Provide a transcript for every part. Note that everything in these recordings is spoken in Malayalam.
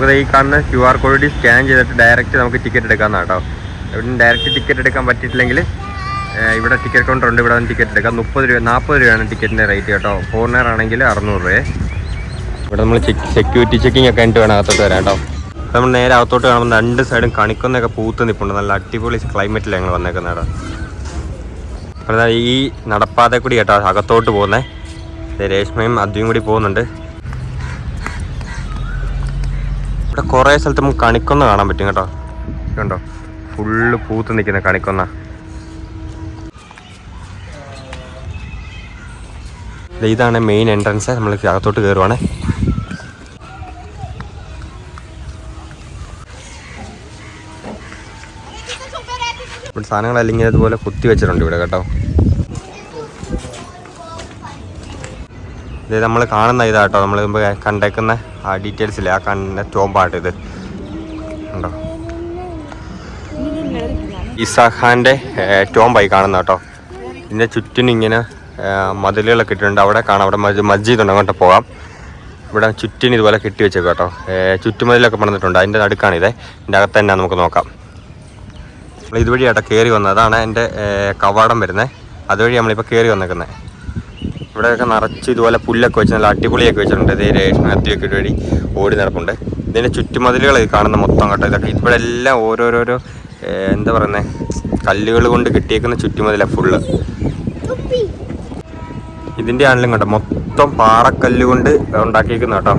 നമുക്ക് ഈ കാണുന്ന QR കോഡ് സ്കാൻ ചെയ്തിട്ട് ഡയറക്റ്റ് നമുക്ക് ടിക്കറ്റ് എടുക്കാമെന്നാണ് കേട്ടോ. ഇവിടെ ഡയറക്റ്റ് ടിക്കറ്റ് എടുക്കാൻ പറ്റിയിട്ടില്ലെങ്കിൽ ഇവിടെ ടിക്കറ്റ് കൗണ്ടർ ഉണ്ട്, ഇവിടെ വന്ന് ടിക്കറ്റ് എടുക്കാം. 30 രൂപ 40 രൂപയാണ് ടിക്കറ്റിൻ്റെ റേറ്റ് കേട്ടോ. ഫോറിനർ ആണെങ്കിൽ 600 രൂപയെ. ഇവിടെ നമ്മൾ സെക്യൂരിറ്റി ചെക്കിംഗ് ഒക്കെ ആയിട്ട് വേണം അകത്തോട്ട് വരാം കേട്ടോ. നമ്മൾ നേരെ അകത്തോട്ട് കാണുമ്പോൾ 2 സൈഡും കണിക്കൊന്നൊക്കെ പൂത്ത് നിൽപ്പുണ്ട്. നല്ല അടിപൊളി ക്ലൈമറ്റിലാണ് ഞങ്ങൾ വന്നേക്കുന്നത് കേട്ടോ. അപ്പോൾ ഈ നടപ്പാതെ കൂടി കേട്ടോ അകത്തോട്ട് പോകുന്നത്. രേഷ്മയും അദ്വയും കൂടി പോകുന്നുണ്ട്. ഇവിടെ കുറേ സ്ഥലത്ത് നമുക്ക് കണിക്കൊന്ന കാണാൻ പറ്റും കേട്ടോ. കണ്ടോ, ഫുള്ള് പൂത്ത് നിൽക്കുന്ന കണിക്കൊന്ന. ഇതാണ് മെയിൻ എൻട്രൻസ്. നമ്മൾ അകത്തോട്ട് കയറുവാണ്. ഇവിടെ സാധനങ്ങളെല്ലാം ഇങ്ങനെ ഇതുപോലെ കുത്തി വെച്ചിട്ടുണ്ട് ഇവിടെ കേട്ടോ. ഇത് നമ്മൾ കാണുന്ന ഇതാട്ടോ, നമ്മൾ മുമ്പ് കണ്ടേക്കുന്ന ആ ഡീറ്റെയിൽസില്ലേ, ആ കണ്ട ടോംബാട്ടോ ഇത്. ഉണ്ടോ, ഇസാഖ് ഖാൻ്റെ ടോംബായി കാണുന്ന കേട്ടോ. ഇതിൻ്റെ ചുറ്റിനും ഇങ്ങനെ മതിലുകളൊക്കെ ഇട്ടിട്ടുണ്ട്. അവിടെ കാണാം, അവിടെ മസ്ജിദ് ഉണ്ട്, അങ്ങോട്ട് പോകാം. ഇവിടെ ചുറ്റിന് ഇതുപോലെ കെട്ടി വെച്ചേക്കും കേട്ടോ. ചുറ്റുമതിലൊക്കെ പണിതിട്ടുണ്ട്. അതിൻ്റെ നടുക്കാണിത്. ഇതിൻ്റെ അകത്ത് തന്നെ നമുക്ക് നോക്കാം. നമ്മൾ ഇതുവഴി ആട്ടോ കയറി വന്നത്. അതാണ് എൻ്റെ കവാടം വരുന്നത്. അതുവഴി നമ്മളിപ്പോൾ കയറി വന്നേക്കുന്നത്. ഇവിടെയൊക്കെ നിറച്ച് ഇതുപോലെ പുല്ലൊക്കെ വെച്ച് നല്ല അടിപൊളിയൊക്കെ വെച്ചിട്ടുണ്ട്. ഇതേ രേഷ്മ അത്തിയൊക്കെ വഴി ഓടി നടപ്പുണ്ട്. ഇതിൻ്റെ ചുറ്റുമതിലുകൾ കാണുന്ന മൊത്തം കേട്ടോ. ഇതൊക്കെ ഇവിടെ എല്ലാം ഓരോരോരോ എന്താ പറയുന്നത്, കല്ലുകൾ കൊണ്ട് കെട്ടിയേക്കുന്ന ചുറ്റുമതിലാണ് ഫുള്ള്. ഇതിൻ്റെ ആണെങ്കിലും കേട്ടോ മൊത്തം പാറക്കല്ല് കൊണ്ട് ഉണ്ടാക്കിയേക്കുന്ന കേട്ടോ.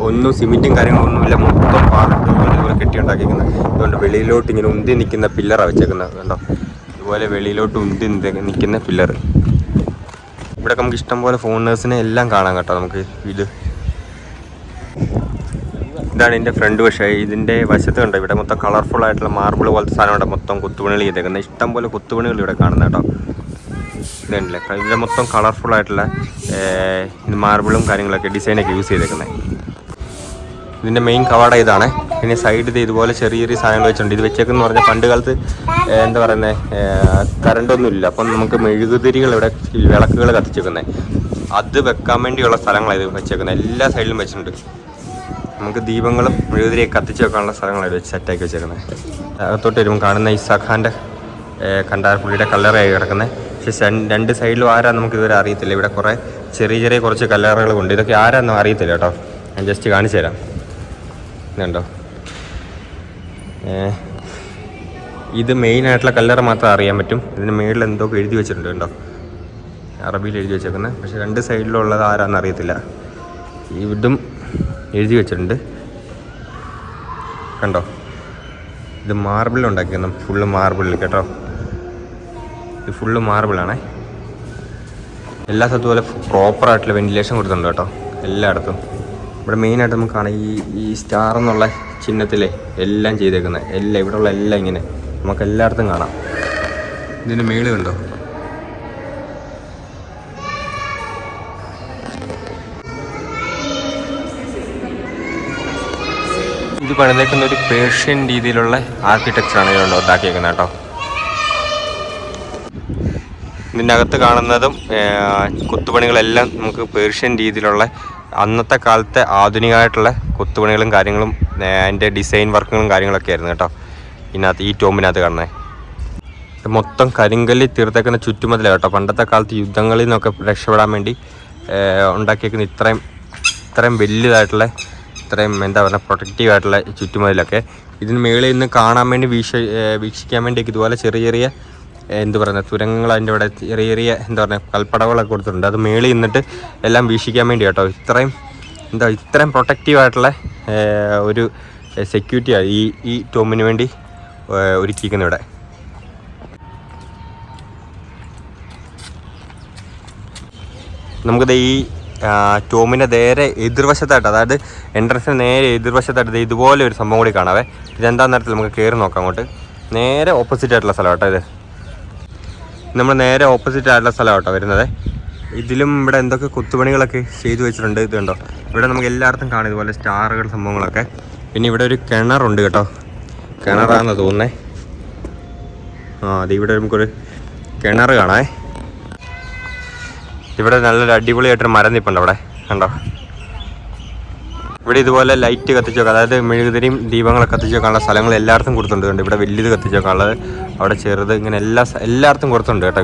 ഒന്നും സിമെൻറ്റും കാര്യങ്ങളൊന്നുമില്ല, മൊത്തം പാറക്കല്ല് കൊണ്ട് ഇതുപോലെ കെട്ടി ഉണ്ടാക്കിയേക്കുന്നത്. അതുകൊണ്ട് വെളിയിലോട്ട് ഇങ്ങനെ ഉന്തി നിൽക്കുന്ന പില്ലറാണ് വെച്ചേക്കുന്നത് കേട്ടോ. ഇതുപോലെ വെളിയിലോട്ട് ഉന്തി നിൽക്കുന്ന പില്ലർ. ഇവിടെ നമുക്ക് ഇഷ്ടംപോലെ ഫോറിനേഴ്സിനെ എല്ലാം കാണാം കേട്ടോ. നമുക്ക് ഇതാണ് ഇതിൻ്റെ ഫ്രണ്ട് വശം. ഇതിൻ്റെ വശത്ത് കണ്ടോ, ഇവിടെ മൊത്തം കളർഫുൾ ആയിട്ടുള്ള മാർബിൾ പോലത്തെ സാധനം മൊത്തം കുത്തുപണികൾ ചെയ്തേക്കുന്നത്. ഇഷ്ടംപോലെ കുത്തുപണികൾ ഇവിടെ കാണുന്നത് കേട്ടോ. ഇതുണ്ടല്ലേ, ഇതിൻ്റെ മൊത്തം കളർഫുൾ ആയിട്ടുള്ള മാർബിളും കാര്യങ്ങളൊക്കെ ഡിസൈനൊക്കെ യൂസ് ചെയ്തേക്കുന്നത്. ഇതിൻ്റെ മെയിൻ കവാട ഇതാണ്. പിന്നെ സൈഡിൽ ഇതുപോലെ ചെറിയ ചെറിയ സാധനങ്ങൾ വെച്ചിട്ടുണ്ട്. ഇത് വെച്ചേക്കെന്ന് പറഞ്ഞാൽ പണ്ട് കാലത്ത് എന്താ പറയുന്നത്, കറണ്ടൊന്നും ഇല്ല. അപ്പം നമുക്ക് മെഴുകുതിരികൾ ഇവിടെ വിളക്കുകൾ കത്തിച്ചേക്കുന്നത്, അത് വെക്കാൻ വേണ്ടിയുള്ള സ്ഥലങ്ങളാണ് ഇത് വെച്ചേക്കുന്നത്. എല്ലാ സൈഡിലും വെച്ചിട്ടുണ്ട്. നമുക്ക് ദീപങ്ങളും മെഴുകുതിരിയൊക്കെ കത്തിച്ച് വെക്കാനുള്ള സ്ഥലങ്ങളാണ് വെച്ച് സെറ്റാക്കി വെച്ചേക്കുന്നത്. അകത്തോട്ട് വരുമ്പോൾ കാണുന്ന ഇസാഖ് ഖാൻ്റെ കണ്ടാർപ്പുള്ളിയുടെ കല്ലറയായി കിടക്കുന്നത്. പക്ഷേ 2 സൈഡിലും ആരാ നമുക്ക് ഇതുവരെ അറിയത്തില്ല. ഇവിടെ കുറേ ചെറിയ കുറച്ച് കല്ലറകൾ കൊണ്ട് ഇതൊക്കെ ആരാന്നും അറിയത്തില്ല കേട്ടോ. ഞാൻ ജസ്റ്റ് കാണിച്ചു തരാം. ഇതുണ്ടോ, ഇത് മെയിനായിട്ടുള്ള കല്ലറ മാത്രം അറിയാൻ പറ്റും. ഇതിന് മേളിൽ എന്തോ എഴുതി വെച്ചിട്ടുണ്ട് കേട്ടോ, അറബിയിൽ എഴുതി വെച്ചേക്കുന്നത്. പക്ഷേ 2 സൈഡിലുള്ളത് ആരാന്ന് അറിയത്തില്ല. ഇതും എഴുതി വെച്ചിട്ടുണ്ട് കണ്ടോ. ഇത് മാർബിൾ ഉണ്ടാക്കിയത്, ഫുള്ള് മാർബിളിൽ കേട്ടോ. ഇത് ഫുള്ള് മാർബിളാണേ. എല്ലാ സ്ഥലത്തും പോലെ പ്രോപ്പറായിട്ടുള്ള വെന്റിലേഷൻ കൊടുത്തിട്ടുണ്ട് കേട്ടോ എല്ലായിടത്തും. ഇവിടെ മെയിനായിട്ട് നമുക്ക് കാണാം ഈ സ്റ്റാർ എന്നുള്ള ചിഹ്നത്തിലെ എല്ലാം ചെയ്തേക്കുന്നത്. എല്ലാം ഇവിടെയുള്ള എല്ലാം ഇങ്ങനെ നമുക്ക് എല്ലായിടത്തും കാണാം. ഇതിൻ്റെ മേളിൽ കണ്ടോ, ഇത് പണിതേക്കുന്ന ഒരു പേർഷ്യൻ രീതിയിലുള്ള ആർക്കിടെക്ചറാണ് ഇതുകൊണ്ട് ഉണ്ടാക്കിയേക്കുന്നത് കേട്ടോ. ഇതിൻ്റെ അകത്ത് കാണുന്നതും കൊത്തുപണികളെല്ലാം നമുക്ക് പേർഷ്യൻ രീതിയിലുള്ള അന്നത്തെ കാലത്തെ ആധുനികമായിട്ടുള്ള കൊത്തുപണികളും കാര്യങ്ങളും അതിൻ്റെ ഡിസൈൻ വർക്കുകളും കാര്യങ്ങളൊക്കെ ആയിരുന്നു കേട്ടോ. ഇതിനകത്ത് ഈ ടോമ്പിനകത്ത് കാണുന്നത് മൊത്തം കരിങ്കല്ലിൽ തീർത്തേക്കുന്ന ചുറ്റുമതിലാണ് കേട്ടോ. പണ്ടത്തെ കാലത്ത് യുദ്ധങ്ങളിൽ നിന്നൊക്കെ രക്ഷപ്പെടാൻ വേണ്ടി ഉണ്ടാക്കിയേക്കുന്ന ഇത്രയും വലുതായിട്ടുള്ള, ഇത്രയും എന്താ പറയുക, പ്രൊട്ടക്റ്റീവായിട്ടുള്ള ചുറ്റുമതിലൊക്കെ. ഇതിന് മേളിൽ നിന്ന് കാണാൻ വേണ്ടി വീക്ഷിക്കാൻ വേണ്ടിയൊക്കെ ഇതുപോലെ ചെറിയ എന്ത് പറയുന്നത് തുരങ്കങ്ങൾ, അതിൻ്റെ ഇവിടെ ചെറിയ എന്താ പറയുക കൽപ്പടകളൊക്കെ കൊടുത്തിട്ടുണ്ട്. അത് മേളിൽ നിന്നിട്ട് എല്ലാം വീക്ഷിക്കാൻ വേണ്ടി കേട്ടോ. ഇത്രയും പ്രൊട്ടക്റ്റീവായിട്ടുള്ള ഒരു സെക്യൂരിറ്റിയാണ് ഈ ടോമിന് വേണ്ടി ഒരുക്കിയിരിക്കുന്നത് ഇവിടെ. നമുക്കിത് ഈ ടോമിൻ്റെ നേരെ എതിർവശത്തായിട്ട്, അതായത് എൻട്രൻസിന് നേരെ എതിർവശത്തായിട്ട് ഇതുപോലെ ഒരു സംഭവം കൂടി കാണാവേ. ഇതെന്താണെന്ന് നേരത്തിൽ നമുക്ക് കയറി നോക്കാം. അങ്ങോട്ട് നേരെ ഓപ്പോസിറ്റ് ആയിട്ടുള്ള സ്ഥലം കേട്ടോ. ഇത് നമ്മൾ നേരെ ഓപ്പോസിറ്റ് ആയിട്ടുള്ള സ്ഥലം കേട്ടോ വരുന്നത്. ഇതിലും ഇവിടെ എന്തൊക്കെ കൊത്തുപണികളൊക്കെ ചെയ്തു വെച്ചിട്ടുണ്ട്. ഇത് കണ്ടോ, ഇവിടെ നമുക്ക് എല്ലായിടത്തും കാണാം ഇതുപോലെ സ്റ്റാറുകൾ സംഭവങ്ങളൊക്കെ. പിന്നെ ഇവിടെ ഒരു കിണറുണ്ട് കേട്ടോ, കിണറാണെന്ന് തോന്നുന്നേ. അത് ഇവിടെ നമുക്കൊരു കിണർ കാണാം. ഇവിടെ നല്ലൊരു അടിപൊളിയായിട്ടൊരു മരം നിൽപ്പുണ്ട് അവിടെ കണ്ടോ. ഇവിടെ ഇതുപോലെ ലൈറ്റ് കത്തിച്ച് വെക്കാം, അതായത് മെഴുകുതിരിയും ദീപങ്ങളൊക്കെ കത്തിച്ച് വെക്കാനുള്ള സ്ഥലങ്ങൾ എല്ലായിടത്തും കൊടുത്തിട്ടുണ്ട്. ഇവിടെ വലിയത് കത്തിച്ച് വെക്കാനുള്ളത്, അവിടെ ചെറുത്, ഇങ്ങനെ എല്ലായിടത്തും കൊടുത്തിട്ടുണ്ട് കേട്ടോ.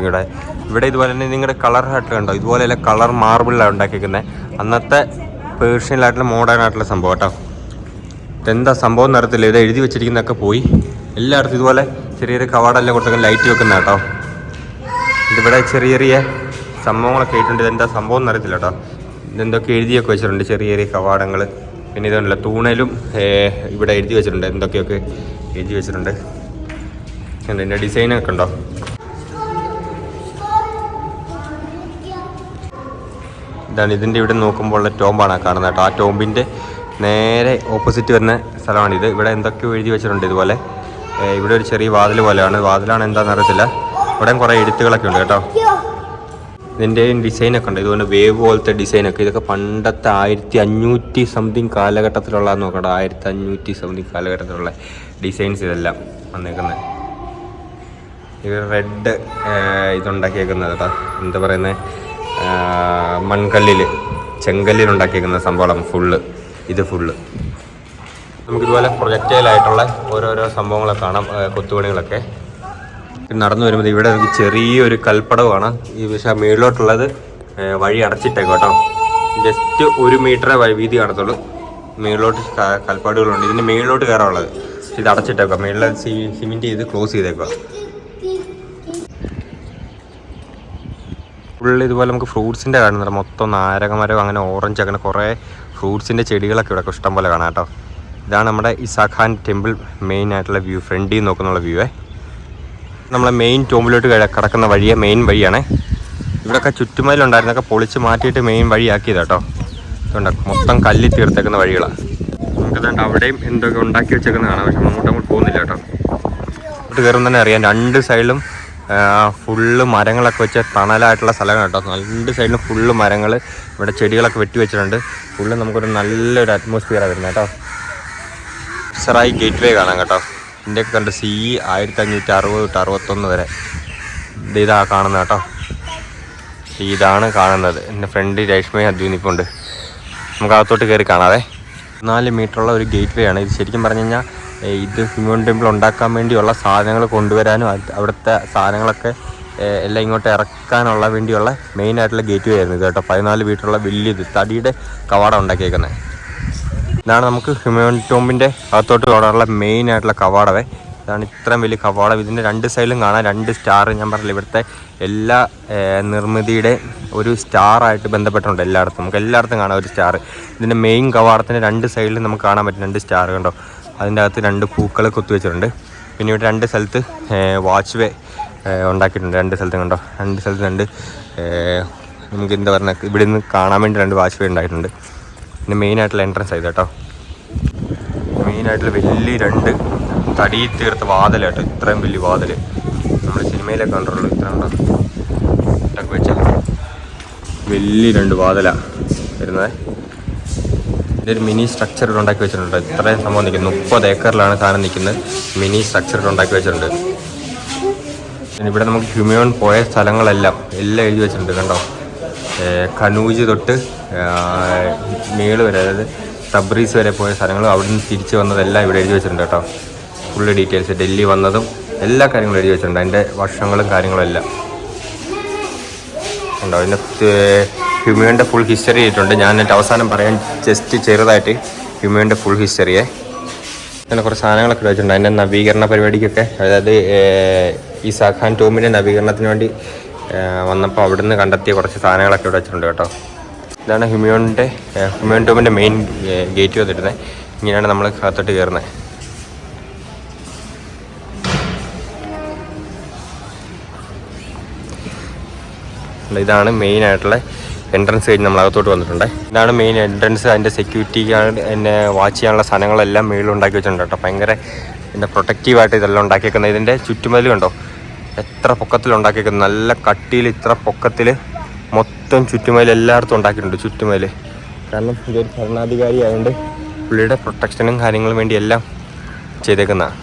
ഇവിടെ ഇതുപോലെ തന്നെ നിങ്ങളുടെ കളർ ഹട്ട് കണ്ടോ, ഇതുപോലെയല്ല കളർ മാർബിളിലാണ് ഉണ്ടാക്കിയിരിക്കുന്നത്. അന്നത്തെ പേർഷ്യനിലായിട്ടുള്ള മോഡേൺ ആയിട്ടുള്ള സംഭവം കേട്ടോ. ഇതെന്താ സംഭവം നടത്തില്ല, ഇത് എഴുതി വെച്ചിരിക്കുന്നതൊക്കെ പോയി. എല്ലായിടത്തും ഇതുപോലെ ചെറിയൊരു കവാടെല്ലാം കൊടുത്തൊക്കെ ലൈറ്റ് വെക്കുന്ന കേട്ടോ. ഇതിവിടെ ചെറിയ സംഭവങ്ങളൊക്കെ ആയിട്ടുണ്ട്. ഇതെന്താ സംഭവം നടത്തില്ല കേട്ടോ. ഇതെന്തൊക്കെ എഴുതിയൊക്കെ വെച്ചിട്ടുണ്ട്, ചെറിയ കവാടങ്ങൾ. പിന്നെ ഇതുണ്ടല്ലോ തൂണയിലും ഇവിടെ എഴുതി വെച്ചിട്ടുണ്ട്, എന്തൊക്കെയൊക്കെ എഴുതി വെച്ചിട്ടുണ്ട്. ഇതിൻ്റെ ഡിസൈനൊക്കെ ഉണ്ടോ. ഇതാണ് ഇതിൻ്റെ ഇവിടെ നോക്കുമ്പോൾ ഉള്ള ടോമ്പാണ് കാണുന്നത് കേട്ടോ. ആ ടോമ്പിൻ്റെ നേരെ ഓപ്പോസിറ്റ് വരുന്ന സ്ഥലമാണിത്. ഇവിടെ എന്തൊക്കെയോ എഴുതി വെച്ചിട്ടുണ്ട് ഇതുപോലെ. ഇവിടെ ഒരു ചെറിയ വാതിൽ പോലെയാണ്, വാതിലാണ് എന്താണെന്ന് അറിയത്തില്ല. ഇവിടെയും കുറേ എഴുത്തുകളൊക്കെ ഉണ്ട് കേട്ടോ. ഇതിൻ്റെയും ഡിസൈനൊക്കെ ഉണ്ട്, ഇതുപോലെ വേവ് പോലത്തെ ഡിസൈനൊക്കെ. ഇതൊക്കെ പണ്ടത്തെ 1500 സംതിങ് കാലഘട്ടത്തിലുള്ളതെന്ന് നോക്കട്ടോ. 1500 സംതിങ് കാലഘട്ടത്തിലുള്ള ഡിസൈൻസ് ഇതെല്ലാം വന്നേക്കുന്നത്. ഇത് റെഡ് ഇതുണ്ടാക്കിയേക്കുന്നത് കേട്ടോ, എന്താ പറയുന്നത്, മൺകല്ലിൽ ചെങ്കല്ലിലുണ്ടാക്കിയേക്കുന്ന സംഭവം ഫുള്ള്. ഇത് ഫുള്ള് നമുക്കിതുപോലെ പ്രൊജക്റ്റൈലായിട്ടുള്ള ഓരോരോ സംഭവങ്ങളൊക്കെ കാണാം, കൊത്തുപണികളൊക്കെ. നടന്നു വരുമ്പോൾ ഇവിടെ നമുക്ക് ചെറിയൊരു കൽപ്പടവാണ്. ഈ പക്ഷേ മേളിലോട്ടുള്ളത് വഴി അടച്ചിട്ടേക്കും കേട്ടോ. ജസ്റ്റ് 1 മീറ്റർ വീതി കാണത്തുള്ളൂ. മേളിലോട്ട് കൽപ്പാടുകളുണ്ട്. ഇതിൻ്റെ മേളിലോട്ട് കയറാനുള്ളത്. ഇത് അടച്ചിട്ടേക്കുക, മേളിൽ സിമെൻറ്റ് ചെയ്ത് ക്ലോസ് ചെയ്തേക്കുക. ഫുള്ള് ഇതുപോലെ നമുക്ക് ഫ്രൂട്ട്സിൻ്റെ കാണുന്നുണ്ട്. മൊത്തം നാരകമരം, അങ്ങനെ ഓറഞ്ച്, അങ്ങനെ കുറേ ഫ്രൂട്ട്സിൻ്റെ ചെടികളൊക്കെ ഇവിടെ ഇഷ്ടം പോലെ കാണാം കേട്ടോ. ഇതാണ് നമ്മുടെ ഇസാ ഖാൻ ടെമ്പിൾ മെയിൻ ആയിട്ടുള്ള വ്യൂ. ഫ്രണ്ടിൽ നോക്കുന്നുള്ള വ്യൂവേ. നമ്മളെ മെയിൻ ടോമ്പിലോട്ട് കിടക്കുന്ന വഴിയെ മെയിൻ വഴിയാണ്. ഇവിടെയൊക്കെ ചുറ്റുമതിലുണ്ടായിരുന്നൊക്കെ പൊളിച്ച് മാറ്റിയിട്ട് മെയിൻ വഴിയാക്കിയത് കേട്ടോ. അതുകൊണ്ട് മൊത്തം കല്ലി തീർത്തേക്കുന്ന വഴികളാണ്. നമുക്കതുകൊണ്ട് അവിടെയും എന്തൊക്കെ ഉണ്ടാക്കി വെച്ചേക്കുന്ന കാണാം. പക്ഷെ അങ്ങോട്ട് പോകുന്നില്ല കേട്ടോ. അങ്ങോട്ട് കയറുമ്പോൾ തന്നെ അറിയാം, 2 സൈഡിലും ഫുള്ള് മരങ്ങളൊക്കെ വെച്ച തണലായിട്ടുള്ള സ്ഥലമാണ് കേട്ടോ. 2 സൈഡിലും ഫുള്ള് മരങ്ങൾ, ഇവിടെ ചെടികളൊക്കെ വെട്ടി വെച്ചിട്ടുണ്ട്. ഫുള്ള് നമുക്കൊരു നല്ലൊരു അറ്റ്മോസ്ഫിയറാണ് വരുന്നത് കേട്ടോ. സറായി ഗേറ്റ് വേ കാണാം കേട്ടോ. ഇന്ത്യയൊക്കെ കണ്ട് CE 1560-61 വരെ ഇതാ കാണുന്നത് കേട്ടോ. ഇതാണ് കാണുന്നത്. എൻ്റെ ഫ്രണ്ട് രേഷ്മയും അദ്വൈൻ ഇപ്പോൾ ഉണ്ട്. നമുക്ക് അകത്തോട്ട് കയറി കാണാതെ. 4 മീറ്ററുള്ള ഒരു ഗേറ്റ് വേ ആണ് ഇത്. ശരിക്കും പറഞ്ഞു കഴിഞ്ഞാൽ ഇത് ഹ്യൂമൻ ടെമ്പിൾ ഉണ്ടാക്കാൻ വേണ്ടിയുള്ള സാധനങ്ങൾ കൊണ്ടുവരാനും അവിടുത്തെ സാധനങ്ങളൊക്കെ എല്ലാം ഇങ്ങോട്ട് ഇറക്കാനുള്ള വേണ്ടിയുള്ള മെയിനായിട്ടുള്ള ഗേറ്റ് വേ ആയിരുന്നു ഇത് കേട്ടോ. 14 മീറ്ററുള്ള വലിയത് തടിയുടെ കവാടം ഉണ്ടാക്കിയേക്കുന്നത്. ഇതാണ് നമുക്ക് ഹ്യൂമൻ ടോമ്പിൻ്റെ അകത്തോട്ട് പോകാനുള്ള മെയിനായിട്ടുള്ള കവാടവേ. ഇതാണ് ഇത്രയും വലിയ കവാടം. ഇതിൻ്റെ 2 സൈഡിലും കാണാം 2 സ്റ്റാർ. ഞാൻ പറഞ്ഞില്ല, ഇവിടുത്തെ എല്ലാ നിർമ്മിതിയുടെ ഒരു സ്റ്റാറായിട്ട് ബന്ധപ്പെട്ടുണ്ട് എല്ലായിടത്തും. നമുക്ക് എല്ലായിടത്തും കാണാം ഒരു സ്റ്റാർ. ഇതിൻ്റെ മെയിൻ കവാടത്തിൻ്റെ 2 സൈഡിലും നമുക്ക് കാണാൻ പറ്റും 2 സ്റ്റാർ കണ്ടോ. അതിൻ്റെ അകത്ത് 2 പൂക്കൾ കുത്തിവെച്ചിട്ടുണ്ട്. പിന്നെ ഇവിടെ 2 സ്ഥലത്ത് വാച്ച് വേ ഉണ്ടാക്കിയിട്ടുണ്ട്. 2 സ്ഥലത്തും കണ്ടോ, 2 സ്ഥലത്ത് 2 നമുക്ക് എന്താ പറയുക, ഇവിടെ നിന്ന് കാണാൻ വേണ്ടി 2 വാച്ച് വേ ഉണ്ടായിട്ടുണ്ട്. പിന്നെ മെയിനായിട്ടുള്ള എൻട്രൻസ് ആയത് കേട്ടോ. മെയിനായിട്ടുള്ള വലിയ 2 തടി തീർത്ത വാതിലായിട്ട്. ഇത്രയും വലിയ വാതിൽ നമ്മൾ സിനിമയിലൊക്കെ കണ്ടുള്ളൂ. ഇത്ര ഉണ്ടോ ഇതൊക്കെ വെച്ച വലിയ 2 വാതിലാണ് വരുന്നത്. ഇതൊരു മിനി സ്ട്രക്ചർ ഉണ്ടാക്കി വെച്ചിട്ടുണ്ട്. ഇത്രയും സംഭവം നിൽക്കുന്നത് 30 ഏക്കറിലാണ് സാധനം നിൽക്കുന്നത്. മിനി സ്ട്രക്ചർ ഉണ്ടാക്കി വെച്ചിട്ടുണ്ട്. ഇവിടെ നമുക്ക് ഹ്യൂമൻ പോയ സ്ഥലങ്ങളെല്ലാം എഴുതി വെച്ചിട്ടുണ്ട് കണ്ടോ. കനൂജ് തൊട്ട് മേള് വരെ, അതായത് തബ്രീസ് വരെ പോയ സ്ഥലങ്ങളും അവിടെ നിന്ന് തിരിച്ച് വന്നതെല്ലാം ഇവിടെ എഴുതി വെച്ചിട്ടുണ്ട് കേട്ടോ. ഫുള്ള് ഡീറ്റെയിൽസ്, ഡൽഹി വന്നതും എല്ലാ കാര്യങ്ങളും എഴുതി വെച്ചിട്ടുണ്ട്. അതിൻ്റെ വർഷങ്ങളും കാര്യങ്ങളും എല്ലാം ഉണ്ടോ. അതിൻ്റെ ഹ്യൂമൻ്റെ ഫുൾ ഹിസ്റ്ററി ആയിട്ടുണ്ട്. ഞാൻ എന്നിട്ട് അവസാനം പറയാൻ ജസ്റ്റ് ചെറുതായിട്ട് ഹ്യൂമൻ്റെ ഫുൾ ഹിസ്റ്ററിയെ. അങ്ങനെ കുറച്ച് സാധനങ്ങളൊക്കെ വെച്ചിട്ടുണ്ട്. അതിൻ്റെ നവീകരണ പരിപാടിക്കൊക്കെ, അതായത് ഇസാ ഖാൻ ടോമ്പിൻ്റെ നവീകരണത്തിന് വേണ്ടി വന്നപ്പോൾ അവിടെ നിന്ന് കണ്ടെത്തിയ കുറച്ച് സാധനങ്ങളൊക്കെ ഇവിടെ വെച്ചിട്ടുണ്ട് കേട്ടോ. ഇതാണ് ഹ്യൂമൻ ടോമ്പിൻ്റെ മെയിൻ ഗേറ്റ് വന്നിരുന്നത്. ഇങ്ങനെയാണ് നമ്മൾ അകത്തോട്ട് കയറുന്നത്. ഇതാണ് മെയിൻ ആയിട്ടുള്ള എൻട്രൻസ് കഴിഞ്ഞ് നമ്മൾ അകത്തോട്ട് വന്നിട്ടുണ്ട്. ഇതാണ് മെയിൻ എൻട്രൻസ്. അതിൻ്റെ സെക്യൂരിറ്റിക്കാണ് എന്നെ വാച്ച് ചെയ്യാനുള്ള സാധനങ്ങളെല്ലാം മേളിൽ ഉണ്ടാക്കി വെച്ചിട്ടുണ്ട് കേട്ടോ. ഭയങ്കര ഇതിൻ്റെ പ്രൊട്ടക്റ്റീവായിട്ട് ഇതെല്ലാം ഉണ്ടാക്കിയേക്കുന്നത്. ഇതിൻ്റെ ചുറ്റുമതിൽ കണ്ടോ എത്ര പൊക്കത്തിൽ ഉണ്ടാക്കിയേക്കുന്നത്. നല്ല കട്ടിയിൽ ഇത്ര പൊക്കത്തിൽ മൊത്തം ചുറ്റുമതിൽ എല്ലായിടത്തും ഉണ്ടാക്കിയിട്ടുണ്ട്. ചുറ്റുമതിൽ കാരണം ഇതൊരു ഭരണാധികാരി ആയതുകൊണ്ട് പുള്ളിയുടെ പ്രൊട്ടക്ഷനും കാര്യങ്ങളും വേണ്ടി എല്ലാം ചെയ്തേക്കുന്നതാണ്.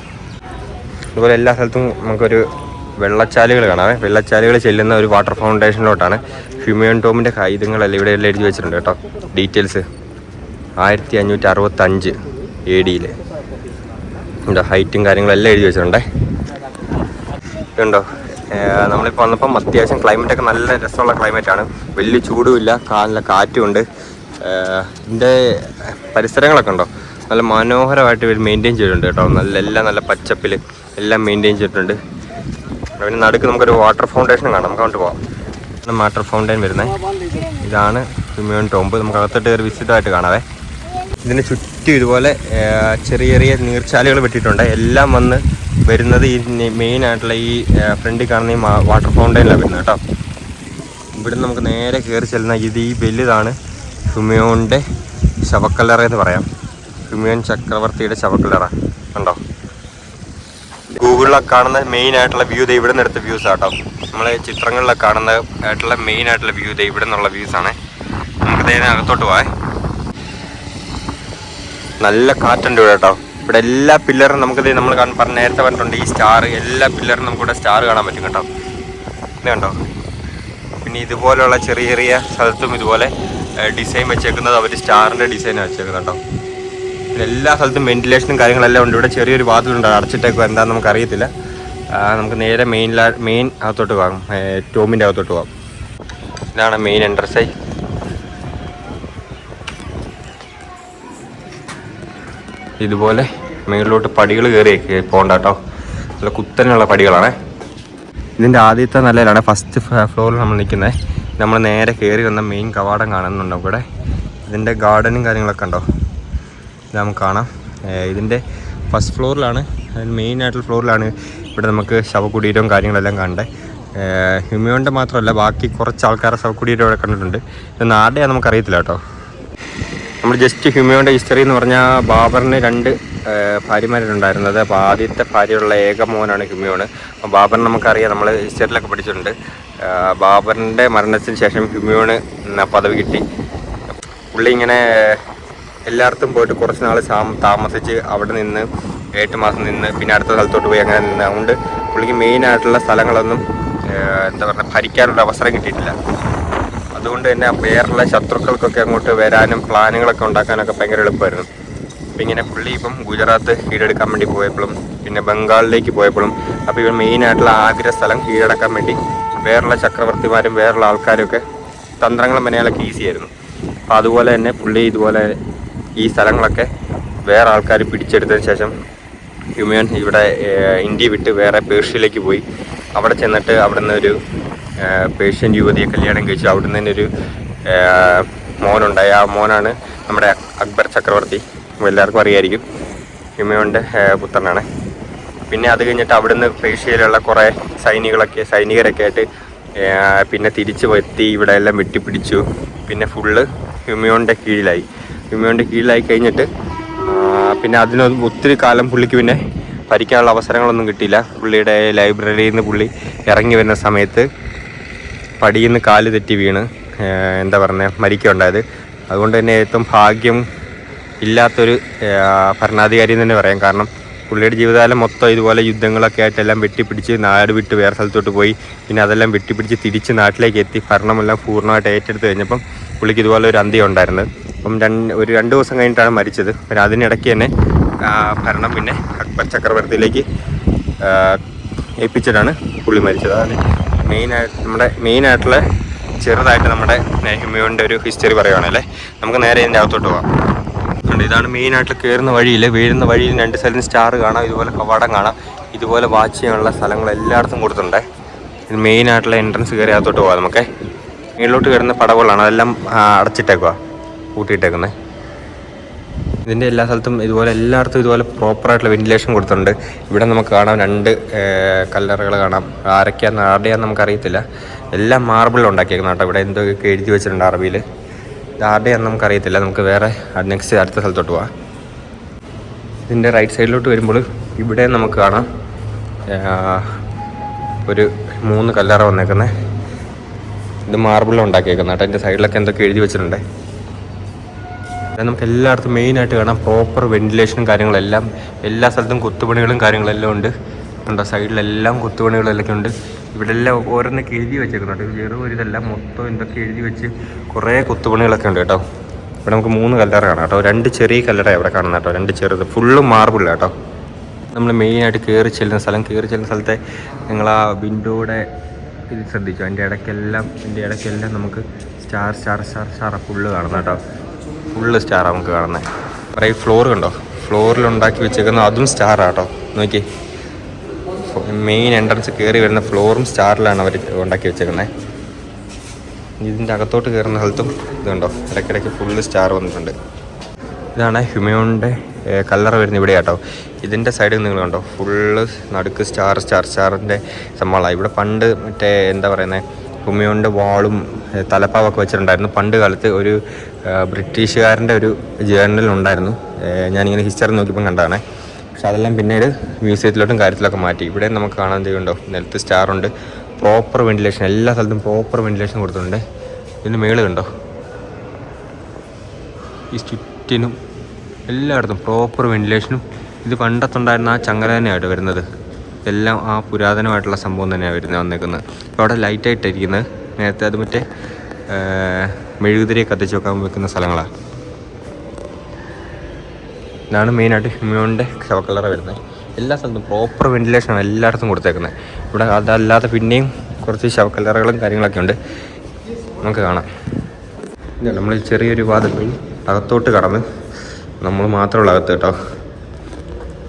അതുപോലെ എല്ലാ സ്ഥലത്തും നമുക്കൊരു വെള്ളച്ചാലുകൾ കാണാം. വെള്ളച്ചാലുകൾ ചെല്ലുന്ന ഒരു വാട്ടർ ഫൗണ്ടേഷനിലോട്ടാണ്. ഹ്യൂമൻ ടോമിൻ്റെ ആയുധങ്ങളെല്ലാം ഇവിടെ എല്ലാം എഴുതി വെച്ചിട്ടുണ്ട് കേട്ടോ, ഡീറ്റെയിൽസ്. 1565 AD ഇവിടെ ഹൈറ്റും കാര്യങ്ങളെല്ലാം എഴുതി വെച്ചിട്ടുണ്ടേ. ഇതുണ്ടോ, നമ്മളിപ്പോൾ വന്നപ്പം അത്യാവശ്യം ക്ലൈമറ്റൊക്കെ നല്ല രസമുള്ള ക്ലൈമറ്റാണ്. വലിയ ചൂടുമില്ല, നല്ല കാറ്റുമുണ്ട്. ഇതിൻ്റെ പരിസരങ്ങളൊക്കെ ഉണ്ടോ നല്ല മനോഹരമായിട്ട് ഇവർ മെയിൻറ്റെയിൻ ചെയ്തിട്ടുണ്ട് കേട്ടോ. എല്ലാം നല്ല പച്ചപ്പിൽ എല്ലാം മെയിൻറ്റെയിൻ ചെയ്തിട്ടുണ്ട്. പിന്നെ നടുക്ക് നമുക്കൊരു വാട്ടർ ഫൗണ്ടേഷൻ കാണാം, നമുക്ക് അങ്ങോട്ട് പോകാം. വാട്ടർ ഫൗണ്ടൈൻ വരുന്നത് ഇതാണ് ഹ്യൂമിയോൺ ടോംബ്. നമുക്ക് അകത്തോട്ട് കയറി വിസിറ്റമായിട്ട് കാണാവേ. ഇതിന് ചുറ്റും ഇതുപോലെ ചെറിയ ചെറിയ നീർച്ചാലുകൾ വെട്ടിയിട്ടുണ്ട്. എല്ലാം വന്ന് വരുന്നത് ഈ മെയിനായിട്ടുള്ള ഈ ഫ്രണ്ടിൽ കാണുന്ന ഈ വാട്ടർ ഫൗണ്ടൈനിലാണ് വരുന്നത് കേട്ടോ. ഇവിടെ നമുക്ക് നേരെ കയറി ചെല്ലുന്ന ഈ വലുതാണ് ഹ്യൂമിയോണിൻ്റെ ശവക്കല്ലറ എന്ന് പറയാം. ഹ്യൂമിയോൺ ചക്രവർത്തിയുടെ ശവക്കല്ലറ കണ്ടോ. ഗൂഗിളിലൊക്കെ കാണുന്ന മെയിൻ ആയിട്ടുള്ള വ്യൂ ഇവിടെ നിന്ന് എടുത്ത വ്യൂസ് ആട്ടോ. നമ്മൾ ചിത്രങ്ങളിലൊക്കെ കാണുന്ന ആയിട്ടുള്ള മെയിൻ ആയിട്ടുള്ള വ്യൂ ഇവിടെ നിന്നുള്ള വ്യൂസാണ്. നമുക്ക് നേരെ അകത്തോട്ട് പോവാം. നല്ല കാറ്റുണ്ട് ഇവിടെ കേട്ടോ. ഇവിടെ എല്ലാ പില്ലറും നമുക്ക് നമ്മൾ നേരത്തെ പറഞ്ഞിട്ടുണ്ട് ഈ സ്റ്റാർ, എല്ലാ പില്ലറും നമുക്കിവിടെ സ്റ്റാർ കാണാൻ പറ്റും കേട്ടോ. ഇത് കണ്ടോ. പിന്നെ ഇതുപോലെയുള്ള ചെറിയ ചെറിയ സ്ഥലത്തും ഇതുപോലെ ഡിസൈൻ വെച്ചേക്കുന്നത് അവർ സ്റ്റാറിൻ്റെ ഡിസൈനാണ് വെച്ചേക്കുന്നത് കേട്ടോ. പിന്നെ എല്ലാ സ്ഥലത്തും വെന്റിലേഷനും കാര്യങ്ങളെല്ലാം ഉണ്ട്. ഇവിടെ ചെറിയൊരു വാതിലുണ്ട്, അടച്ചിട്ടേക്കോ എന്താണെന്ന് നമുക്കറിയത്തില്ല. നമുക്ക് നേരെ മെയിൻ അകത്തോട്ട് പോകാം, ടോമിൻ്റെ അകത്തോട്ട് പോകാം. ഇതാണ് മെയിൻ എൻട്രൻസ്. ഇതുപോലെ മേളിലോട്ട് പടികൾ കയറി പോകണ്ട കേട്ടോ. നല്ല കുത്തനെയുള്ള പടികളാണ്. ഇതിൻ്റെ ആദ്യത്തെ നിലയിലാണ്, ഫസ്റ്റ് ഫ്ലോറിൽ നമ്മൾ നിൽക്കുന്നത്. നമ്മൾ നേരെ കയറി വന്ന മെയിൻ കവാടം കാണുന്നുണ്ടോ ഇവിടെ. ഇതിൻ്റെ ഗാർഡനും കാര്യങ്ങളൊക്കെ ഉണ്ടോ, ഇത് നമുക്ക് കാണാം. ഇതിൻ്റെ ഫസ്റ്റ് ഫ്ലോറിലാണ്, മെയിനായിട്ടുള്ള ഫ്ലോറിലാണ് ഇവിടെ നമുക്ക് ശവകുടീരവും കാര്യങ്ങളെല്ലാം കാണണ്ടേ. ഹ്യൂമിയോൻ്റെ മാത്രമല്ല ബാക്കി കുറച്ച് ആൾക്കാരെ ശവകുടീരം ഇവിടെ കണ്ടിട്ടുണ്ട്. ഇതൊന്നും ആരുടെയാണ് നമുക്കറിയത്തില്ല കേട്ടോ. നമ്മൾ ജസ്റ്റ് ഹ്യൂമിയോൻ്റെ ഹിസ്റ്ററി എന്ന് പറഞ്ഞാൽ ബാബറിന് 2 ഭാര്യമാരുണ്ടായിരുന്നത്. അപ്പോൾ ആദ്യത്തെ ഭാര്യയുള്ള ഏക മോനാണ് ഹ്യൂമിയോണ്. അപ്പോൾ ബാബറിന് നമുക്കറിയാം, നമ്മൾ ഹിസ്റ്ററിയിലൊക്കെ പഠിച്ചിട്ടുണ്ട്. ബാബറിൻ്റെ മരണത്തിന് ശേഷം ഹ്യൂമിയോണ് പദവി കിട്ടി. പുള്ളി ഇങ്ങനെ എല്ലായിടത്തും പോയിട്ട് കുറച്ച് നാൾ താമസിച്ച് അവിടെ നിന്ന് 8 മാസം നിന്ന് പിന്നെ അടുത്ത സ്ഥലത്തോട്ട് പോയി അങ്ങനെ നിന്ന്. അതുകൊണ്ട് പുള്ളിക്ക് മെയിനായിട്ടുള്ള സ്ഥലങ്ങളൊന്നും എന്താ പറയുക ഭരിക്കാനുള്ള അവസരം കിട്ടിയിട്ടില്ല. അതുകൊണ്ട് തന്നെ വേറുള്ള ശത്രുക്കൾക്കൊക്കെ അങ്ങോട്ട് വരാനും പ്ലാനുകളൊക്കെ ഉണ്ടാക്കാനൊക്കെ ഭയങ്കര എളുപ്പമായിരുന്നു. അപ്പം ഇങ്ങനെ പുള്ളി ഇപ്പം ഗുജറാത്ത് കീഴടക്കാൻ വേണ്ടി പോയപ്പോഴും പിന്നെ ബംഗാളിലേക്ക് പോയപ്പോഴും അപ്പോൾ ഇവർ മെയിനായിട്ടുള്ള ആഗ്ര സ്ഥലം കീഴടക്കാൻ വേണ്ടി വേറുള്ള ചക്രവർത്തിമാരും വേറുള്ള ആൾക്കാരൊക്കെ തന്ത്രങ്ങളും മെനയാളൊക്കെ ഈസിയായിരുന്നു. അപ്പോൾ അതുപോലെ തന്നെ പുള്ളി ഇതുപോലെ ഈ സ്ഥലങ്ങളൊക്കെ വേറെ ആൾക്കാർ പിടിച്ചെടുത്തതിന് ശേഷം ഹ്യൂമിയോൺ ഇവിടെ ഇന്ത്യ വിട്ട് വേറെ പേർഷ്യയിലേക്ക് പോയി. അവിടെ ചെന്നിട്ട് അവിടെ നിന്നൊരു പേർഷ്യൻ യുവതിയെ കല്യാണം കഴിച്ചു. അവിടെ നിന്ന് തന്നെ ഒരു മോനുണ്ടായി. ആ മോനാണ് നമ്മുടെ അക്ബർ ചക്രവർത്തി. എല്ലാവർക്കും അറിയായിരിക്കും, ഹ്യൂമിയോൻ്റെ പുത്രനാണ്. പിന്നെ അത് കഴിഞ്ഞിട്ട് അവിടുന്ന് പേർഷ്യയിലുള്ള കുറേ സൈനികരൊക്കെ ആയിട്ട് പിന്നെ തിരിച്ചു എത്തി ഇവിടെ എല്ലാം വെട്ടിപ്പിടിച്ചു. പിന്നെ ഫുള്ള് ഹ്യൂമിയോൻ്റെ കീഴിലായി കഴിഞ്ഞിട്ട് പിന്നെ ഒത്തിരി കാലം പുള്ളിക്ക് പിന്നെ ഭരിക്കാനുള്ള അവസരങ്ങളൊന്നും കിട്ടിയില്ല. പുള്ളിയുടെ ലൈബ്രറിയിൽ നിന്ന് പുള്ളി ഇറങ്ങി വരുന്ന സമയത്ത് പടിയിൽ നിന്ന് കാല് തെറ്റി വീണ് എന്താ പറയുക മരിക്കുകയുണ്ടായത്. അതുകൊണ്ട് തന്നെ ഏറ്റവും ഭാഗ്യം ഇല്ലാത്തൊരു ഭരണാധികാരി എന്ന് തന്നെ പറയാം. കാരണം പുള്ളിയുടെ ജീവിതകാലം മൊത്തം ഇതുപോലെ യുദ്ധങ്ങളൊക്കെ ആയിട്ടെല്ലാം വെട്ടിപ്പിടിച്ച് നാട് വിട്ട് വേറെ സ്ഥലത്തോട്ട് പോയി. പിന്നെ അതെല്ലാം വെട്ടിപ്പിടിച്ച് തിരിച്ച് നാട്ടിലേക്ക് എത്തി ഭരണമെല്ലാം പൂർണ്ണമായിട്ട് ഏറ്റെടുത്ത് കഴിഞ്ഞപ്പം പുള്ളിക്ക് ഇതുപോലെ ഒരു അന്ത്യം ഉണ്ടായിരുന്നത്. അപ്പം 2 ദിവസം കഴിഞ്ഞിട്ടാണ് മരിച്ചത്. പിന്നെ അതിനിടയ്ക്ക് തന്നെ ഭരണം പിന്നെ അക്ബർ ചക്രവർത്തിയിലേക്ക് ഏൽപ്പിച്ചിട്ടാണ് പുള്ളി മരിച്ചത്. അതാണ് മെയിനായിട്ടുള്ള ചെറുതായിട്ട് നമ്മുടെ ഹ്യൂമിയോൻ്റെ ഒരു ഹിസ്റ്ററി പറയുവാണല്ലേ. നമുക്ക് നേരെ ഇതിൻ്റെ അകത്തോട്ട് പോകാം. ഇതാണ് മെയിനായിട്ട് കയറുന്ന വഴിയിൽ. വീഴുന്ന വഴിയിൽ 2 സ്ഥലം സ്റ്റാർ കാണാം, ഇതുപോലെ കവാടം കാണാം. ഇതുപോലെ വാച്ച് ചെയ്യാനുള്ള സ്ഥലങ്ങൾ എല്ലായിടത്തും കൊടുത്തിട്ടുണ്ട്. ഇത് മെയിനായിട്ടുള്ള എൻട്രൻസ് കയറി അകത്തോട്ട് പോകാം. നമുക്ക് മേളിലോട്ട് കയറുന്ന പടവുകളാണ്, അതെല്ലാം അടച്ചിട്ടേക്കുക, കൂട്ടിയിട്ടേക്കുന്നത്. ഇതിൻ്റെ എല്ലാ സ്ഥലത്തും ഇതുപോലെ എല്ലായിടത്തും ഇതുപോലെ പ്രോപ്പറായിട്ടുള്ള വെന്റിലേഷൻ കൊടുത്തിട്ടുണ്ട്. ഇവിടെ നമുക്ക് കാണാം 2 കല്ലറകൾ കാണാം. ആരുടെയാന്ന് നമുക്കറിയത്തില്ല. എല്ലാം മാർബിൾ ഉണ്ടാക്കിയേക്കുന്ന കേട്ടോ. ഇവിടെ എന്തൊക്കെ എഴുതി വെച്ചിട്ടുണ്ട് അറബിയിൽ. ഇത് ആരുടെയാന്ന് നമുക്കറിയത്തില്ല. നമുക്ക് വേറെ അടുത്ത സ്ഥലത്തോട്ട് പോവാം. ഇതിൻ്റെ റൈറ്റ് സൈഡിലോട്ട് വരുമ്പോൾ ഇവിടെ നമുക്ക് കാണാം ഒരു 3 കല്ലറ വന്നേക്കുന്നത്. ഇത് മാർബിളിൽ ഉണ്ടാക്കിയേക്കുന്ന കേട്ടോ. എൻ്റെ സൈഡിലൊക്കെ എന്തൊക്കെ എഴുതി വെച്ചിട്ടുണ്ട്. നമുക്ക് എല്ലായിടത്തും മെയിനായിട്ട് കാണാം പ്രോപ്പർ വെന്റിലേഷനും കാര്യങ്ങളെല്ലാം. എല്ലാ സ്ഥലത്തും കൊത്തുപണികളും കാര്യങ്ങളെല്ലാം ഉണ്ട്. കണ്ടോ സൈഡിലെല്ലാം കൊത്തുപണികളെല്ലാം ഉണ്ട്. ഇവിടെ എല്ലാം ഓരോന്നൊക്കെ എഴുതി വെച്ചേക്കുന്നുണ്ട്. വെറും ഒരു ഇതെല്ലാം മൊത്തം എന്തൊക്കെ എഴുതി വെച്ച് കുറേ കൊത്തുപണികളൊക്കെ ഉണ്ട് കേട്ടോ. ഇവിടെ നമുക്ക് 3 കല്ലറ കാണാം കേട്ടോ. 2 ചെറിയ കല്ലറ ഇവിടെ കാണുന്നത് കേട്ടോ, 2 ചെറുത്. ഫുള്ളും മാർബിൾ കേട്ടോ. നമ്മൾ മെയിനായിട്ട് കയറി ചെല്ലുന്ന സ്ഥലത്തെ നിങ്ങൾ ആ വിൻഡോയുടെ ഇത് ശ്രദ്ധിച്ചു, അതിൻ്റെ ഇടയ്ക്കെല്ലാം നമുക്ക് സ്റ്റാർ ഫുള്ള് കാണുന്നത് കേട്ടോ. ഫുള്ള് സ്റ്റാറാണ് നമുക്ക് കാണുന്നത്. കുറേ ഫ്ലോർ കണ്ടോ, ഫ്ലോറിൽ ഉണ്ടാക്കി വെച്ചേക്കുന്ന അതും സ്റ്റാറാണ് കേട്ടോ. നോക്കി, മെയിൻ എൻട്രൻസ് കയറി വരുന്ന ഫ്ലോറും സ്റ്റാറിലാണ് അവർ ഉണ്ടാക്കി വെച്ചേക്കുന്നത്. ഇതിൻ്റെ അകത്തോട്ട് കയറുന്ന സ്ഥലത്തും ഇതുണ്ടോ, ഇടയ്ക്കിടയ്ക്ക് ഫുള്ള് സ്റ്റാർ വന്നിട്ടുണ്ട്. ഇതാണ് ഹ്യൂമയോണിൻ്റെ കല്ലറ വരുന്നത് ഇവിടെ കേട്ടോ. ഇതിൻ്റെ സൈഡിൽ നിങ്ങൾ കണ്ടോ, ഫുള്ള് നടുക്ക് സ്റ്റാറിൻ്റെ സംഭവങ്ങളാണ്. ഇവിടെ പണ്ട് മറ്റേ എന്താ പറയുന്നത്, ഹ്യൂമയോണിൻ്റെ വാളും തലപ്പാവൊക്കെ വെച്ചിട്ടുണ്ടായിരുന്നു. പണ്ട് കാലത്ത് ഒരു ബ്രിട്ടീഷുകാരൻ്റെ ഒരു ജേർണലുണ്ടായിരുന്നു. ഞാനിങ്ങനെ ഹിസ്റ്ററി നോക്കിയപ്പം കണ്ടതാണ്. പക്ഷെ അതെല്ലാം പിന്നീട് മ്യൂസിയത്തിലോട്ടും കാര്യത്തിലൊക്കെ മാറ്റി. ഇവിടെ നമുക്ക് കാണാൻ ചെയ്യുന്നുണ്ടോ, നിലത്ത് സ്റ്റാറുണ്ട്. പ്രോപ്പർ വെന്റിലേഷൻ, എല്ലാ സ്ഥലത്തും പ്രോപ്പർ വെന്റിലേഷൻ കൊടുത്തിട്ടുണ്ട്. ഇതിന് മേള് കണ്ടോ, ഈ ചുറ്റിനും എല്ലായിടത്തും പ്രോപ്പർ വെന്റിലേഷനും. ഇത് പണ്ടത്തുണ്ടായിരുന്ന ആ ചങ്ങല തന്നെയായിട്ട് വരുന്നത്. എല്ലാം ആ പുരാതനമായിട്ടുള്ള സംഭവം തന്നെയാണ് വന്നേക്കുന്നത്. ഇപ്പോൾ അവിടെ ലൈറ്റായിട്ടിരിക്കുന്നത്, നേരത്തെ അത് മറ്റേ മെഴുകുതിരിയെ കത്തിച്ച് വെക്കുന്ന സ്ഥലങ്ങളാണ്. ഇതാണ് മെയിനായിട്ട് ഹ്യൂമയോണിൻ്റെ ശവക്കല്ലറ വരുന്നത്. എല്ലാ സ്ഥലത്തും പ്രോപ്പർ വെന്റിലേഷനാണ് എല്ലായിടത്തും കൊടുത്തേക്കുന്നത്. ഇവിടെ അതല്ലാതെ പിന്നെയും കുറച്ച് ശവക്കല്ലറകളും കാര്യങ്ങളൊക്കെ ഉണ്ട്, നമുക്ക് കാണാം. നമ്മൾ ചെറിയൊരു വാതിൽ പോയി അകത്തോട്ട് കടന്ന് നമ്മൾ മാത്രമുള്ള അകത്ത് കേട്ടോ.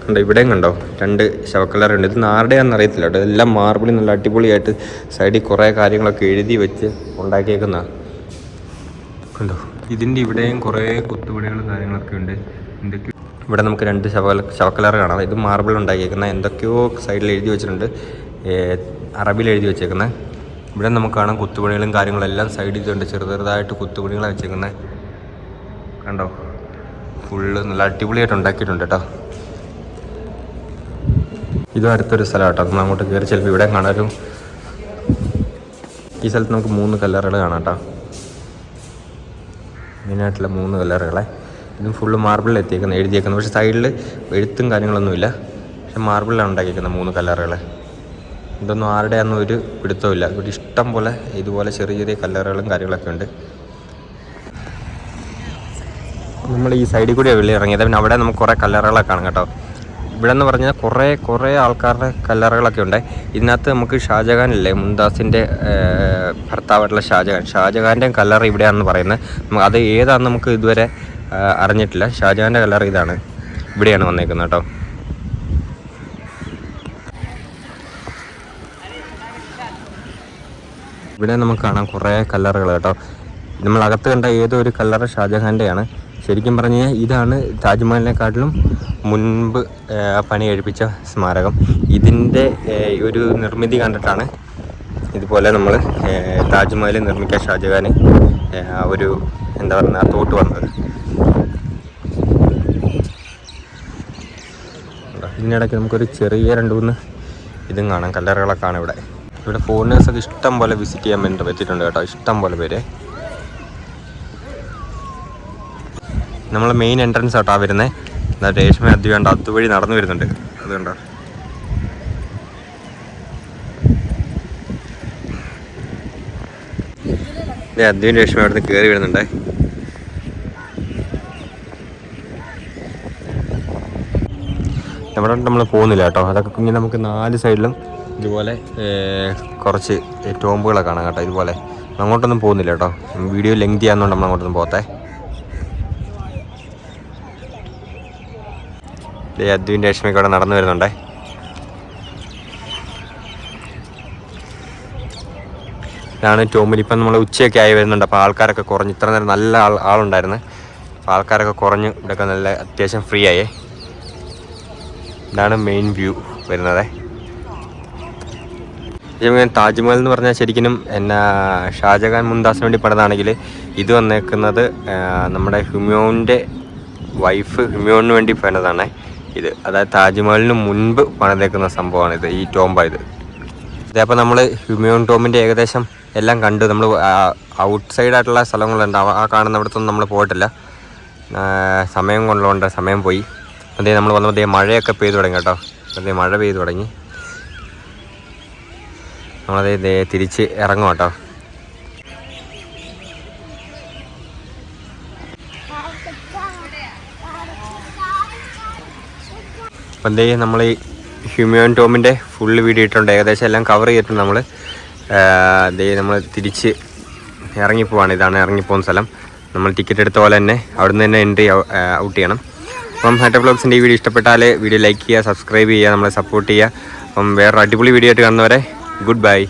കണ്ടോ, ഇവിടെയും കണ്ടോ 2 ശവക്കല്ലറയുണ്ട്. ഇത് ആരുടെയാണെന്ന് അറിയത്തില്ല കേട്ടോ. ഇതെല്ലാം മാർബിളിൽ നല്ല അടിപൊളിയായിട്ട് സൈഡിൽ കുറേ കാര്യങ്ങളൊക്കെ എഴുതി വെച്ച് ഉണ്ടാക്കിയേക്കുന്നതാണ്. കണ്ടോ, ഇതിൻ്റെ ഇവിടെയും കുറേ കുത്തുപണികളും കാര്യങ്ങളൊക്കെ ഉണ്ട്. എന്തൊക്കെയോ ഇവിടെ നമുക്ക് 2 ശവക്കല്ലറ കാണാം. ഇത് മാർബിൾ ഉണ്ടാക്കിയേക്കുന്നത്, എന്തൊക്കെയോ സൈഡിൽ എഴുതി വെച്ചിട്ടുണ്ട്, അറബിയിൽ എഴുതി വെച്ചേക്കുന്നത്. ഇവിടെ നമുക്ക് കാണാം കുത്തുപണികളും കാര്യങ്ങളെല്ലാം സൈഡിൽ ഇതുണ്ട്. ചെറുതായിട്ട് കുത്തുപണികളാണ് വെച്ചേക്കുന്നത്. കണ്ടോ, ഫുള്ള് നല്ല അടിപൊളിയായിട്ട് ഉണ്ടാക്കിയിട്ടുണ്ട് കേട്ടോ. ഇതും അടുത്തൊരു സ്ഥലം കേട്ടോ. നമ്മൾ അങ്ങോട്ട് കയറി ചിലപ്പോൾ ഇവിടെ കാണാനും. ഈ സ്ഥലത്ത് നമുക്ക് 3 കല്ലറകൾ കാണാം കേട്ടോ. മെയിനായിട്ടുള്ള 3 കല്ലറകളെ. ഇതും ഫുള്ള് മാർബിളിൽ എഴുതിയേക്കുന്നത്. പക്ഷേ സൈഡിൽ എഴുത്തും കാര്യങ്ങളൊന്നുമില്ല. പക്ഷെ മാർബിളിലാണ് ഉണ്ടാക്കിയിരിക്കുന്നത് 3 കല്ലറകൾ. ഇതൊന്നും ആരുടെയാണെന്നും ഒരു പിടുത്തമില്ല. ഇവിടെ ഇഷ്ടം പോലെ ഇതുപോലെ ചെറിയ കല്ലറകളും കാര്യങ്ങളൊക്കെ ഉണ്ട്. നമ്മൾ ഈ സൈഡിൽ കൂടിയാണ് വെള്ളി ഇറങ്ങിയത്. പിന്നെ അവിടെ നമുക്ക് കുറേ കല്ലറകളൊക്കെ കാണാം കേട്ടോ. ഇവിടെ എന്ന് പറഞ്ഞാൽ കുറേ ആൾക്കാരുടെ കല്ലറകളൊക്കെ ഉണ്ട്. ഇതിനകത്ത് നമുക്ക് ഷാജഹാനില്ലേ, മുംതാസിൻ്റെ ഭർത്താവായിട്ടുള്ള ഷാജഹാൻ്റെ കല്ലറ ഇവിടെയാണെന്ന് പറയുന്നത്. അത് ഏതാണെന്ന് നമുക്ക് ഇതുവരെ അറിഞ്ഞിട്ടില്ല. ഷാജഹാൻ്റെ കല്ലറ ഇതാണ്, ഇവിടെയാണ് വന്നേക്കുന്നത് കേട്ടോ. ഇവിടെ നമുക്ക് കാണാം കുറേ കല്ലറകൾ കേട്ടോ. നമ്മൾ അകത്ത് കണ്ട ഏതോ ഒരു കല്ലറ ഷാജഹാൻ്റെയാണ്. ശരിക്കും പറഞ്ഞു കഴിഞ്ഞാൽ ഇതാണ് താജ്മഹലിനെക്കാട്ടിലും മുൻപ് പണി കഴിപ്പിച്ച സ്മാരകം. ഇതിൻ്റെ ഒരു നിർമ്മിതി കണ്ടിട്ടാണ് ഇതുപോലെ നമ്മൾ താജ്മഹൽ നിർമ്മിക്കാൻ ഷാജഹാൻ ഒരു എന്താ പറയുക തോട്ട് വന്നത്. ഇതിനിടയ്ക്ക് നമുക്കൊരു ചെറിയ 2-3 ഇതും കാണാം, കല്ലറകളൊക്കെ കാണാം ഇവിടെ. ഇവിടെ ഫോറിനേഴ്സൊക്കെ ഇഷ്ടം പോലെ വിസിറ്റ് ചെയ്യാൻ വേണ്ടി പറ്റിയിട്ടുണ്ട് കേട്ടോ, ഇഷ്ടം പോലെ പേര്. നമ്മൾ മെയിൻ എൻട്രൻസ് ആട്ടോ വരുന്നത്. എന്താ രേഷ്മ അതുവേണ്ട അതുവഴി നടന്നു വരുന്നുണ്ട്, അതുകൊണ്ടോ. അദ്വൈൻ രേഷ്മ അവിടെ നിന്ന് കയറി വരുന്നുണ്ടേ. അവിടെ നമ്മൾ പോകുന്നില്ല കേട്ടോ. അതൊക്കെ ഇങ്ങനെ നമുക്ക് 4 സൈഡിലും ഇതുപോലെ കുറച്ച് ടോമ്പുകളൊക്കെ കാണാം കേട്ടോ. ഇതുപോലെ അങ്ങോട്ടൊന്നും പോകുന്നില്ല കേട്ടോ, വീഡിയോ ലെങ്ത് ചെയ്യാന്നുകൊണ്ട് നമ്മൾ അങ്ങോട്ടൊന്നും പോകത്തെ. അദ്വൈൻ്റെ രേഷ്മയ്ക്ക് അവിടെ നടന്നു വരുന്നുണ്ടേ. ഇതാണ് ടോമിൽ. ഇപ്പം നമ്മൾ ഉച്ചയൊക്കെ ആയി വരുന്നുണ്ട്. അപ്പോൾ ആൾക്കാരൊക്കെ കുറഞ്ഞ്, ഇത്ര നേരം നല്ല ആളുണ്ടായിരുന്നു. അപ്പോൾ ആൾക്കാരൊക്കെ കുറഞ്ഞ് ഇവിടെയൊക്കെ നല്ല അത്യാവശ്യം ഫ്രീ ആയേ. ഇതാണ് മെയിൻ വ്യൂ വരുന്നത്. താജ്മഹൽ എന്ന് പറഞ്ഞാൽ ശരിക്കും എന്നാ ഷാജഹാൻ മുംതാസിന് വേണ്ടി പണിതാണെങ്കിൽ ഇത് വന്നേക്കുന്നത് നമ്മുടെ ഹ്യൂമയോണിൻ്റെ വൈഫ് ഹ്യൂമയോണിന് വേണ്ടി പണിതാണ് ഇത്. അതായത് താജ്മഹലിന് മുൻപ് പണിതേക്കുന്ന സംഭവമാണിത്, ഈ ടോംബ ഇത്. അപ്പോൾ നമ്മൾ ഹ്യൂമയോൺ ടോമിൻ്റെ ഏകദേശം എല്ലാം കണ്ടു. നമ്മൾ ഔട്ട് സൈഡായിട്ടുള്ള സ്ഥലങ്ങളുണ്ട്, ആ കാണുന്ന അവിടത്തൊന്നും നമ്മൾ പോയിട്ടില്ല. സമയം കൊണ്ടുകൊണ്ട് സമയം പോയി. അതേ നമ്മൾ വന്നപ്പോൾ മഴയൊക്കെ പെയ്തു തുടങ്ങി കേട്ടോ. അതേ മഴ പെയ്തു തുടങ്ങി. നമ്മളതേ തിരിച്ച് ഇറങ്ങും കേട്ടോ. അപ്പം എന്തേ നമ്മൾ ഈ ഹ്യൂമൻ ടോമിൻ്റെ ഫുള്ള് വീഡിയോ ഇട്ടുണ്ട്, ഏകദേശം എല്ലാം കവർ ചെയ്തിട്ടുണ്ട് നമ്മൾ. നമ്മൾ തിരിച്ച് ഇറങ്ങിപ്പോവാണ്. ഇതാണ് ഇറങ്ങിപ്പോകുന്ന സ്ഥലം. നമ്മൾ ടിക്കറ്റ് എടുത്ത പോലെ തന്നെ അവിടുന്ന് തന്നെ എൻട്രി ഔട്ട് ചെയ്യണം. അപ്പം ഹൈറ്റർ വ്ളോഗ്സിൻ്റെ ഈ വീഡിയോ ഇഷ്ടപ്പെട്ടാൽ വീഡിയോ ലൈക്ക് ചെയ്യുക, സബ്സ്ക്രൈബ് ചെയ്യുക, നമ്മളെ സപ്പോർട്ട് ചെയ്യുക. അപ്പം വേറൊരു അടിപൊളി വീഡിയോ ആയിട്ട് കാണുന്നവരെ ഗുഡ് ബൈ.